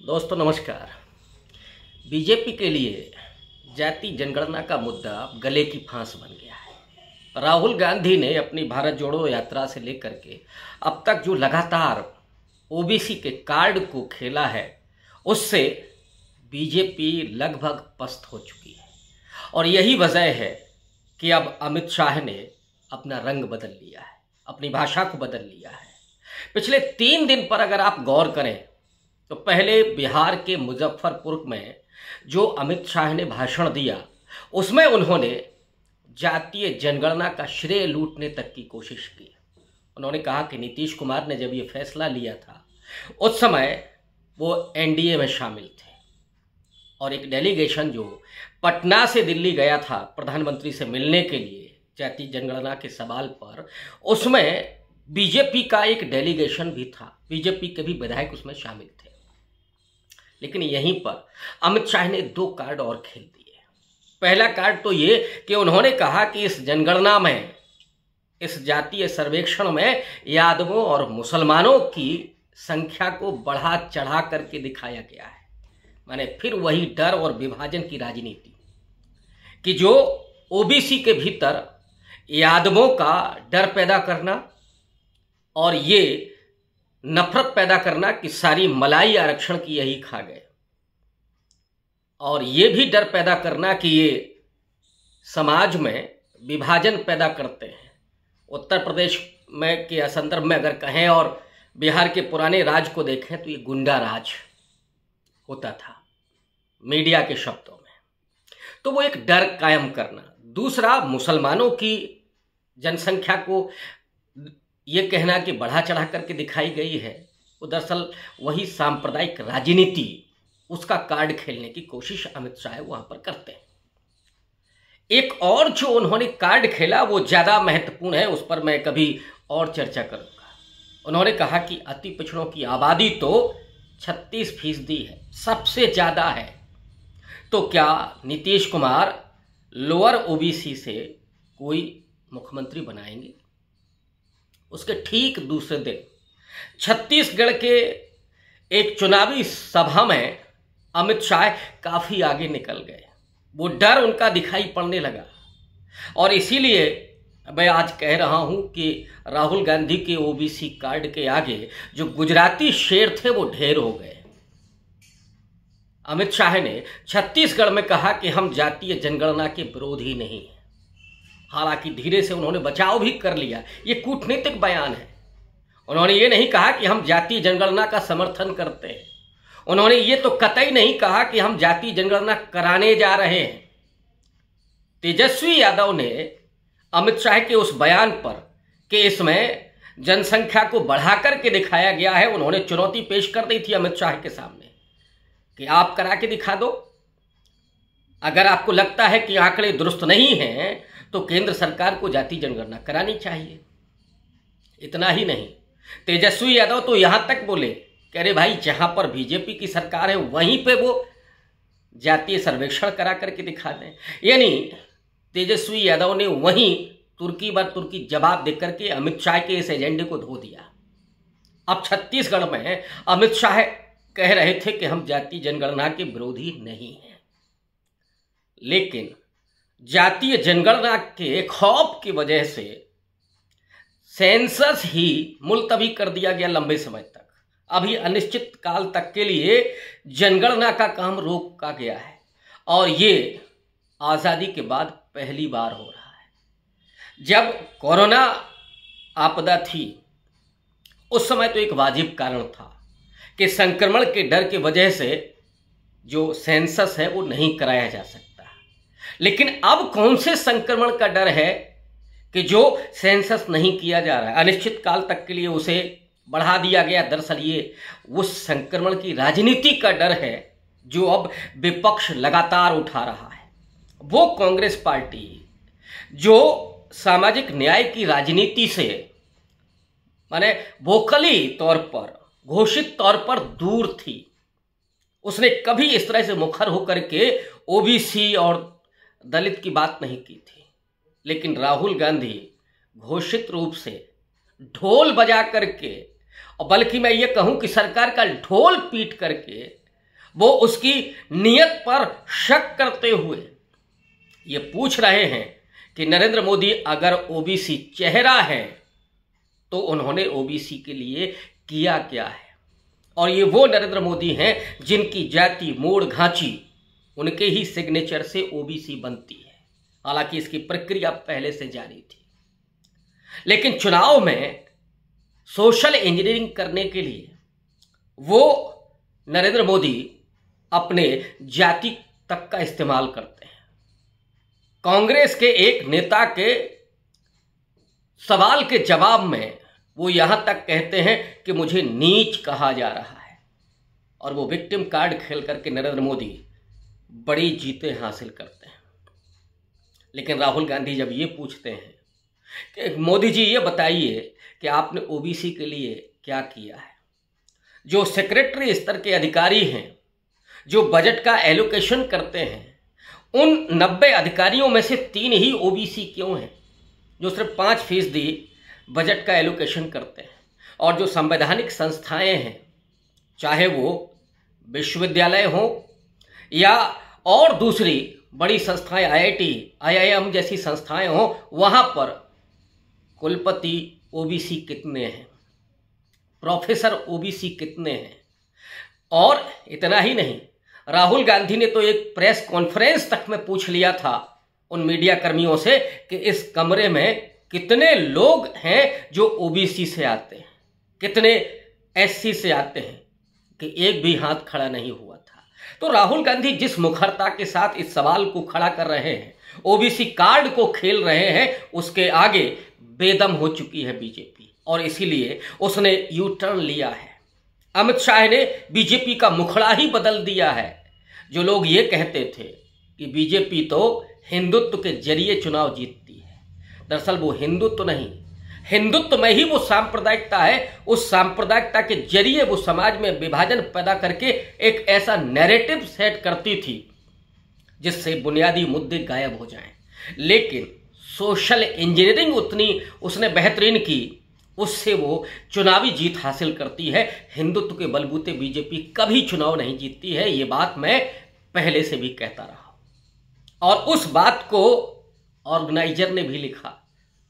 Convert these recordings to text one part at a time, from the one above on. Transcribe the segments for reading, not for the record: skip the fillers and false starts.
दोस्तों नमस्कार। बीजेपी के लिए जाति जनगणना का मुद्दा गले की फांस बन गया है। राहुल गांधी ने अपनी भारत जोड़ो यात्रा से लेकर के अब तक जो लगातार ओबीसी के कार्ड को खेला है, उससे बीजेपी लगभग पस्त हो चुकी है। और यही वजह है कि अब अमित शाह ने अपना रंग बदल लिया है, अपनी भाषा को बदल लिया है। पिछले 3 दिन पर अगर आप गौर करें तो पहले बिहार के मुजफ्फरपुर में जो अमित शाह ने भाषण दिया, उसमें उन्होंने जातीय जनगणना का श्रेय लूटने तक की कोशिश की। उन्होंने कहा कि नीतीश कुमार ने जब ये फैसला लिया था, उस समय वो एनडीए में शामिल थे और एक डेलीगेशन जो पटना से दिल्ली गया था प्रधानमंत्री से मिलने के लिए जातीय जनगणना के सवाल पर, उसमें बीजेपी का एक डेलीगेशन भी था, बीजेपी के भी विधायक उसमें शामिल थे। लेकिन यहीं पर अमित शाह ने 2 कार्ड और खेल दिए। पहला कार्ड तो ये कि उन्होंने कहा कि इस जनगणना में, इस जातीय सर्वेक्षण में यादवों और मुसलमानों की संख्या को बढ़ा चढ़ा करके दिखाया गया है। माने फिर वही डर और विभाजन की राजनीति कि जो ओबीसी के भीतर यादवों का डर पैदा करना और ये नफरत पैदा करना कि सारी मलाई आरक्षण की यही खा गए, और ये भी डर पैदा करना कि ये समाज में विभाजन पैदा करते हैं। उत्तर प्रदेश में के संदर्भ में अगर कहें और बिहार के पुराने राज को देखें तो ये गुंडा राज होता था मीडिया के शब्दों में। तो वो एक डर कायम करना। दूसरा, मुसलमानों की जनसंख्या को ये कहना कि बढ़ा चढ़ा करके दिखाई गई है, वो दरअसल वही सांप्रदायिक राजनीति, उसका कार्ड खेलने की कोशिश अमित शाह वहां पर करते हैं। एक और जो उन्होंने कार्ड खेला वो ज्यादा महत्वपूर्ण है, उस पर मैं कभी और चर्चा करूंगा। उन्होंने कहा कि अति पिछड़ों की आबादी तो 36% है, सबसे ज्यादा है। तो क्या नीतीश कुमार लोअर ओबीसी से कोई मुख्यमंत्री बनाएंगे? उसके ठीक दूसरे दिन छत्तीसगढ़ के एक चुनावी सभा में अमित शाह काफी आगे निकल गए। वो डर उनका दिखाई पड़ने लगा और इसीलिए मैं आज कह रहा हूं कि राहुल गांधी के ओबीसी कार्ड के आगे जो गुजराती शेर थे वो ढेर हो गए। अमित शाह ने छत्तीसगढ़ में कहा कि हम जातीय जनगणना के विरोधी नहीं हैं। हालांकि धीरे से उन्होंने बचाव भी कर लिया, ये कूटनीतिक बयान है। उन्होंने ये नहीं कहा कि हम जातीय जनगणना का समर्थन करते हैं। उन्होंने ये तो कतई नहीं कहा कि हम जातीय जनगणना कराने जा रहे हैं। तेजस्वी यादव ने अमित शाह के उस बयान पर कि इसमें जनसंख्या को बढ़ाकर के दिखाया गया है, उन्होंने चुनौती पेश कर दी थी अमित शाह के सामने कि आप करा के दिखा दो। अगर आपको लगता है कि आंकड़े दुरुस्त नहीं हैं तो केंद्र सरकार को जातीय जनगणना करानी चाहिए। इतना ही नहीं, तेजस्वी यादव तो यहां तक बोले कि अरे भाई, जहां पर बीजेपी की सरकार है वहीं पे वो जातीय सर्वेक्षण करा करके दिखा दें। यानी तेजस्वी यादव ने वहीं तुर्की बर तुर्की जवाब देकर के अमित शाह के इस एजेंडे को धो दिया। अब छत्तीसगढ़ में अमित शाह कह रहे थे कि हम जातीय जनगणना के विरोधी नहीं हैं, लेकिन जातीय जनगणना के खौफ की वजह से सेंसस ही मुलतवी कर दिया गया लंबे समय तक। अभी अनिश्चित काल तक के लिए जनगणना का काम रोका गया है और ये आज़ादी के बाद पहली बार हो रहा है। जब कोरोना आपदा थी उस समय तो एक वाजिब कारण था कि संक्रमण के डर की वजह से जो सेंसस है वो नहीं कराया जा सकता। लेकिन अब कौन से संक्रमण का डर है कि जो सेंसस नहीं किया जा रहा है, अनिश्चित काल तक के लिए उसे बढ़ा दिया गया? दरअसल ये उस संक्रमण की राजनीति का डर है जो अब विपक्ष लगातार उठा रहा है। वो कांग्रेस पार्टी जो सामाजिक न्याय की राजनीति से माने वोकली तौर पर, घोषित तौर पर दूर थी, उसने कभी इस तरह से मुखर होकर के ओबीसी और दलित की बात नहीं की थी। लेकिन राहुल गांधी घोषित रूप से ढोल बजा करके, और बल्कि मैं ये कहूं कि सरकार का ढोल पीट करके वो उसकी नीयत पर शक करते हुए ये पूछ रहे हैं कि नरेंद्र मोदी अगर ओबीसी चेहरा है तो उन्होंने ओबीसी के लिए किया क्या है। और ये वो नरेंद्र मोदी हैं जिनकी जाति मोड़ घांची उनके ही सिग्नेचर से ओबीसी बनती है। हालांकि इसकी प्रक्रिया पहले से जारी थी, लेकिन चुनाव में सोशल इंजीनियरिंग करने के लिए वो नरेंद्र मोदी अपने जाति तक का इस्तेमाल करते हैं। कांग्रेस के एक नेता के सवाल के जवाब में वो यहां तक कहते हैं कि मुझे नीच कहा जा रहा है, और वो विक्टिम कार्ड खेल करके नरेंद्र मोदी बड़ी जीतें हासिल करते हैं। लेकिन राहुल गांधी जब ये पूछते हैं कि मोदी जी ये बताइए कि आपने ओबीसी के लिए क्या किया है, जो सेक्रेटरी स्तर के अधिकारी हैं, जो बजट का एलोकेशन करते हैं, उन 90 अधिकारियों में से 3 ही ओबीसी क्यों हैं, जो सिर्फ 5% बजट का एलोकेशन करते हैं। और जो संवैधानिक संस्थाएं हैं, चाहे वो विश्वविद्यालय हो या और दूसरी बड़ी संस्थाएं, आईआईटी, आईआईएम जैसी संस्थाएं हो, वहां पर कुलपति ओबीसी कितने हैं, प्रोफेसर ओबीसी कितने हैं। और इतना ही नहीं, राहुल गांधी ने तो एक प्रेस कॉन्फ्रेंस तक में पूछ लिया था उन मीडिया कर्मियों से कि इस कमरे में कितने लोग हैं जो ओबीसी से आते हैं, कितने एससी से आते हैं, कि एक भी हाथ खड़ा नहीं हुआ था। तो राहुल गांधी जिस मुखरता के साथ इस सवाल को खड़ा कर रहे हैं, ओबीसी कार्ड को खेल रहे हैं, उसके आगे बेदम हो चुकी है बीजेपी, और इसीलिए उसने यू टर्न लिया है। अमित शाह ने बीजेपी का मुखड़ा ही बदल दिया है। जो लोग ये कहते थे कि बीजेपी तो हिंदुत्व के जरिए चुनाव जीतती है, दरअसल वो हिंदुत्व नहीं, हिंदुत्व में ही वो सांप्रदायिकता है। उस सांप्रदायिकता के जरिए वो समाज में विभाजन पैदा करके एक ऐसा नैरेटिव सेट करती थी जिससे बुनियादी मुद्दे गायब हो जाएं। लेकिन सोशल इंजीनियरिंग उतनी उसने बेहतरीन की, उससे वो चुनावी जीत हासिल करती है। हिंदुत्व के बलबूते बीजेपी कभी चुनाव नहीं जीतती है, ये बात मैं पहले से भी कहता रहा। और उस बात को ऑर्गेनाइजर ने भी लिखा।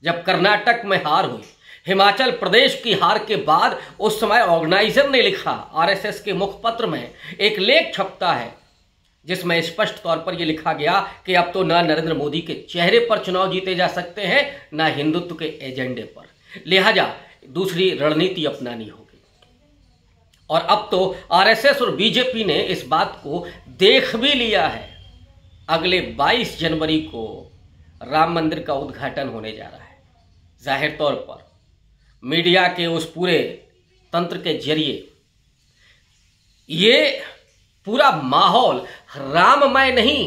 जब कर्नाटक में हार हुई, हिमाचल प्रदेश की हार के बाद, उस समय ऑर्गेनाइजर ने लिखा, आरएसएस के मुखपत्र में एक लेख छपता है जिसमें स्पष्ट तौर पर यह लिखा गया कि अब तो ना नरेंद्र मोदी के चेहरे पर चुनाव जीते जा सकते हैं, ना हिंदुत्व के एजेंडे पर, लिहाजा दूसरी रणनीति अपनानी होगी। और अब तो आरएसएस और बीजेपी ने इस बात को देख भी लिया है। अगले 22 जनवरी को राम मंदिर का उद्घाटन होने जा रहा है। जाहिर तौर पर मीडिया के उस पूरे तंत्र के जरिए ये पूरा माहौल राममय नहीं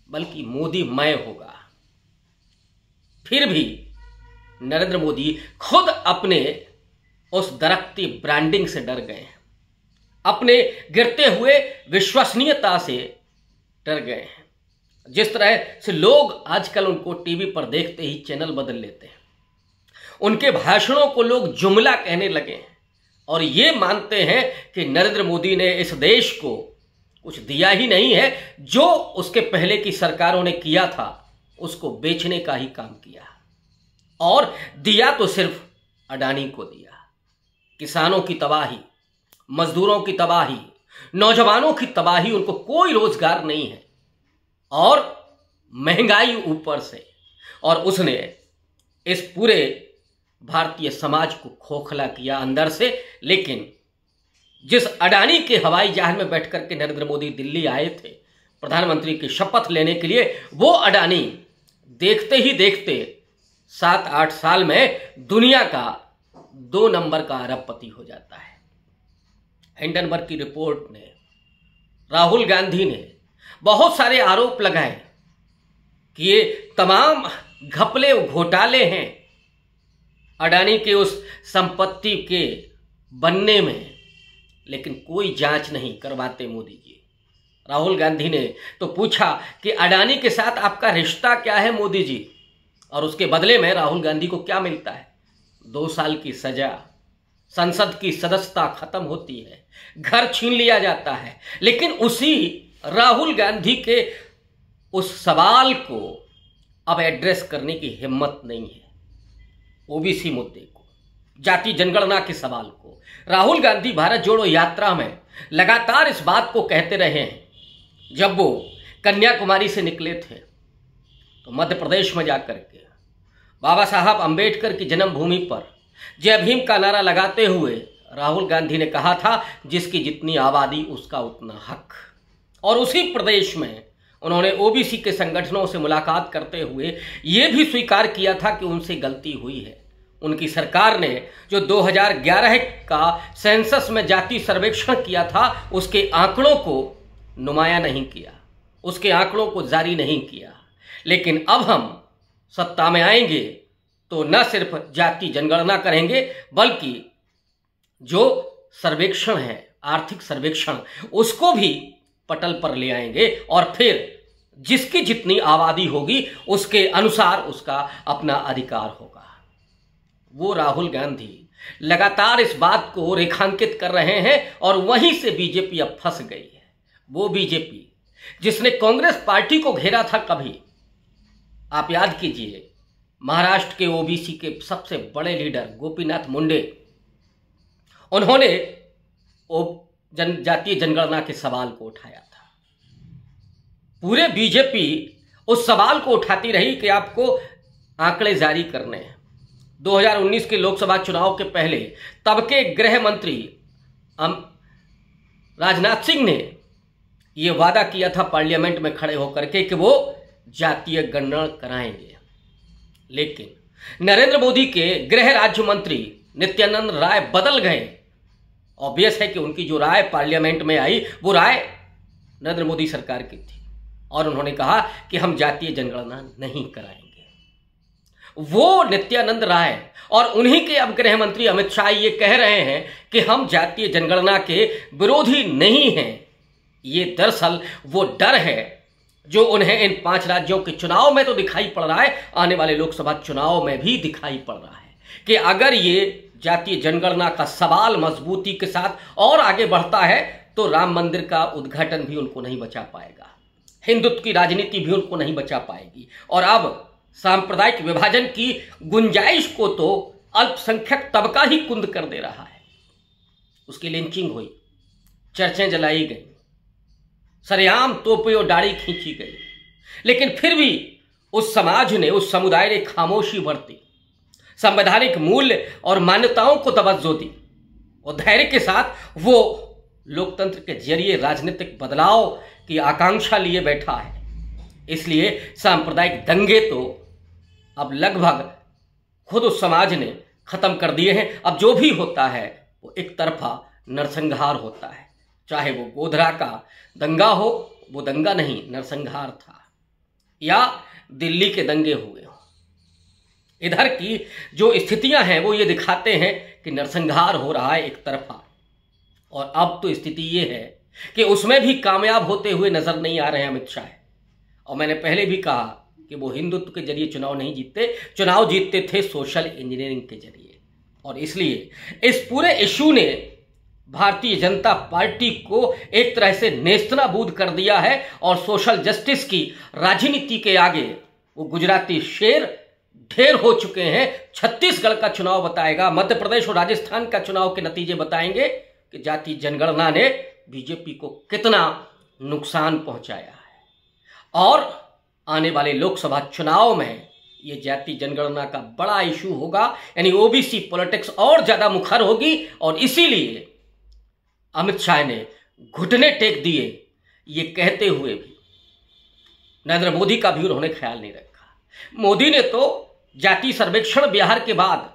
बल्कि मोदीमय होगा। फिर भी नरेंद्र मोदी खुद अपने उस दरकती ब्रांडिंग से डर गए हैं, अपने गिरते हुए विश्वसनीयता से डर गए हैं। जिस तरह से लोग आजकल उनको टीवी पर देखते ही चैनल बदल लेते हैं, उनके भाषणों को लोग जुमला कहने लगे हैं और ये मानते हैं कि नरेंद्र मोदी ने इस देश को कुछ दिया ही नहीं है, जो उसके पहले की सरकारों ने किया था उसको बेचने का ही काम किया। और दिया तो सिर्फ अडानी को दिया। किसानों की तबाही, मजदूरों की तबाही, नौजवानों की तबाही, उनको कोई रोजगार नहीं है और महंगाई ऊपर से। और उसने इस पूरे भारतीय समाज को खोखला किया अंदर से। लेकिन जिस अडानी के हवाई जहाज में बैठकर के नरेंद्र मोदी दिल्ली आए थे प्रधानमंत्री की शपथ लेने के लिए, वो अडानी देखते ही देखते 7-8 साल में दुनिया का 2 नंबर का अरबपति हो जाता है। हिंडनबर्ग की रिपोर्ट ने, राहुल गांधी ने बहुत सारे आरोप लगाए कि ये तमाम घपले घोटाले हैं अडानी के उस संपत्ति के बनने में, लेकिन कोई जांच नहीं करवाते मोदी जी। राहुल गांधी ने तो पूछा कि अडानी के साथ आपका रिश्ता क्या है मोदी जी, और उसके बदले में राहुल गांधी को क्या मिलता है? 2 साल की सजा, संसद की सदस्यता खत्म होती है, घर छीन लिया जाता है, लेकिन उसी राहुल गांधी के उस सवाल को अब एड्रेस करने की हिम्मत नहीं है। ओबीसी मुद्दे को, जाति जनगणना के सवाल को राहुल गांधी भारत जोड़ो यात्रा में लगातार इस बात को कहते रहे हैं। जब वो कन्याकुमारी से निकले थे तो मध्य प्रदेश में जाकर के बाबा साहब अंबेडकर की जन्मभूमि पर जय भीम का नारा लगाते हुए राहुल गांधी ने कहा था, जिसकी जितनी आबादी उसका उतना हक। और उसी प्रदेश में उन्होंने ओबीसी के संगठनों से मुलाकात करते हुए ये भी स्वीकार किया था कि उनसे गलती हुई है। उनकी सरकार ने जो 2011 का सेंसस में जाति सर्वेक्षण किया था, उसके आंकड़ों को नुमाया नहीं किया, उसके आंकड़ों को जारी नहीं किया। लेकिन अब हम सत्ता में आएंगे तो न सिर्फ जाति जनगणना करेंगे, बल्कि जो सर्वेक्षण है, आर्थिक सर्वेक्षण, उसको भी पटल पर ले आएंगे और फिर जिसकी जितनी आबादी होगी उसके अनुसार उसका अपना अधिकार होगा। वो राहुल गांधी लगातार इस बात को रेखांकित कर रहे हैं और वहीं से बीजेपी अब फंस गई है। वो बीजेपी जिसने कांग्रेस पार्टी को घेरा था कभी, आप याद कीजिए, महाराष्ट्र के ओबीसी के सबसे बड़े लीडर गोपीनाथ मुंडे, उन्होंने जातीय जनगणना के सवाल को उठाया था। पूरे बीजेपी उस सवाल को उठाती रही कि आपको आंकड़े जारी करने हैं। 2019 के लोकसभा चुनाव के पहले तब के गृह मंत्री राजनाथ सिंह ने यह वादा किया था पार्लियामेंट में खड़े होकर के कि वो जातीय गणना कराएंगे। लेकिन नरेंद्र मोदी के गृह राज्य मंत्री नित्यानंद राय बदल गए। ऑब्वियस है कि उनकी जो राय पार्लियामेंट में आई वो राय नरेंद्र मोदी सरकार की थी और उन्होंने कहा कि हम जातीय जनगणना नहीं कराएंगे। वो नित्यानंद राय और उन्हीं के अब गृह मंत्री अमित शाह ये कह रहे हैं कि हम जातीय जनगणना के विरोधी नहीं हैं। ये दरअसल वो डर है जो उन्हें इन 5 राज्यों के चुनाव में तो दिखाई पड़ रहा है, आने वाले लोकसभा चुनाव में भी दिखाई पड़ रहा है कि अगर ये जातीय जनगणना का सवाल मजबूती के साथ और आगे बढ़ता है तो राम मंदिर का उद्घाटन भी उनको नहीं बचा पाएगा, हिंदुत्व की राजनीति भी उनको नहीं बचा पाएगी। और अब सांप्रदायिक विभाजन की गुंजाइश को तो अल्पसंख्यक तबका ही कुंद कर दे रहा है। उसकी लिंचिंग हुई, चर्चें जलाई गई, सरेआम तोपे और दाढ़ी खींची गई, लेकिन फिर भी उस समाज ने, उस समुदाय ने खामोशी बरती, संवैधानिक मूल्य और मान्यताओं को तवज्जो दी और धैर्य के साथ वो लोकतंत्र के जरिए राजनीतिक बदलाव की आकांक्षा लिए बैठा है। इसलिए सांप्रदायिक दंगे तो अब लगभग खुद उस समाज ने खत्म कर दिए हैं। अब जो भी होता है वो एक तरफा नरसंहार होता है, चाहे वो गोधरा का दंगा हो, वो दंगा नहीं नरसंहार था, या दिल्ली के दंगे हुए हो। इधर की जो स्थितियां हैं वो ये दिखाते हैं कि नरसंहार हो रहा है एक तरफा। और अब तो स्थिति ये है कि उसमें भी कामयाब होते हुए नजर नहीं आ रहे हैं अमित शाह। और मैंने पहले भी कहा कि वो हिंदुत्व के जरिए चुनाव नहीं जीतते, चुनाव जीतते थे सोशल इंजीनियरिंग के जरिए। और इसलिए इस पूरे इशू ने भारतीय जनता पार्टी को एक तरह से नेस्तनाबूद कर दिया है और सोशल जस्टिस की राजनीति के आगे वो गुजराती शेर ढेर हो चुके हैं। छत्तीसगढ़ का चुनाव बताएगा, मध्य प्रदेश और राजस्थान का चुनाव के नतीजे बताएंगे कि जाति जनगणना ने बीजेपी को कितना नुकसान पहुंचाया है। और आने वाले लोकसभा चुनाव में ये जाति जनगणना का बड़ा इशू होगा, यानी ओबीसी पॉलिटिक्स और ज्यादा मुखर होगी। और इसीलिए अमित शाह ने घुटने टेक दिए, ये कहते हुए भी नरेंद्र मोदी का भी उन्होंने ख्याल नहीं रखा। मोदी ने तो जाति सर्वेक्षण बिहार के बाद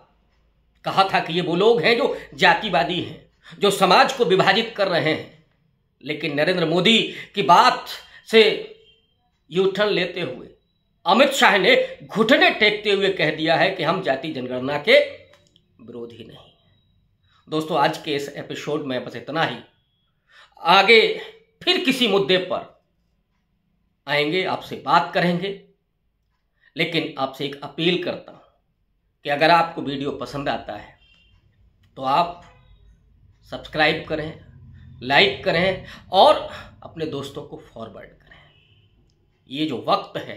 कहा था कि ये वो लोग हैं जो जातिवादी हैं, जो समाज को विभाजित कर रहे हैं। लेकिन नरेंद्र मोदी की बात से यू टर्न लेते हुए अमित शाह ने घुटने टेकते हुए कह दिया है कि हम जाति जनगणना के विरोधी नहीं। दोस्तों, आज के इस एपिसोड में बस इतना ही। आगे फिर किसी मुद्दे पर आएंगे, आपसे बात करेंगे। लेकिन आपसे एक अपील करता हूं कि अगर आपको वीडियो पसंद आता है तो आप सब्सक्राइब करें, लाइक करें और अपने दोस्तों को फॉरवर्ड करें। ये जो वक्त है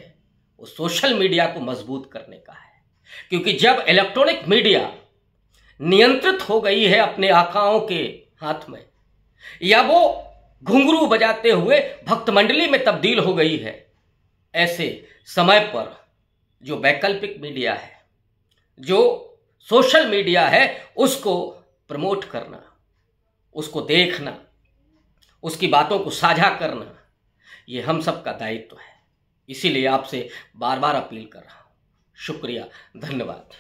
वो सोशल मीडिया को मजबूत करने का है, क्योंकि जब इलेक्ट्रॉनिक मीडिया नियंत्रित हो गई है अपने आकाओं के हाथ में, या वो घुंघरू बजाते हुए भक्त मंडली में तब्दील हो गई है, ऐसे समय पर जो वैकल्पिक मीडिया है, जो सोशल मीडिया है, उसको प्रमोट करना, उसको देखना, उसकी बातों को साझा करना, ये हम सब का दायित्व है। इसीलिए आपसे बार बार अपील कर रहा हूं। शुक्रिया, धन्यवाद।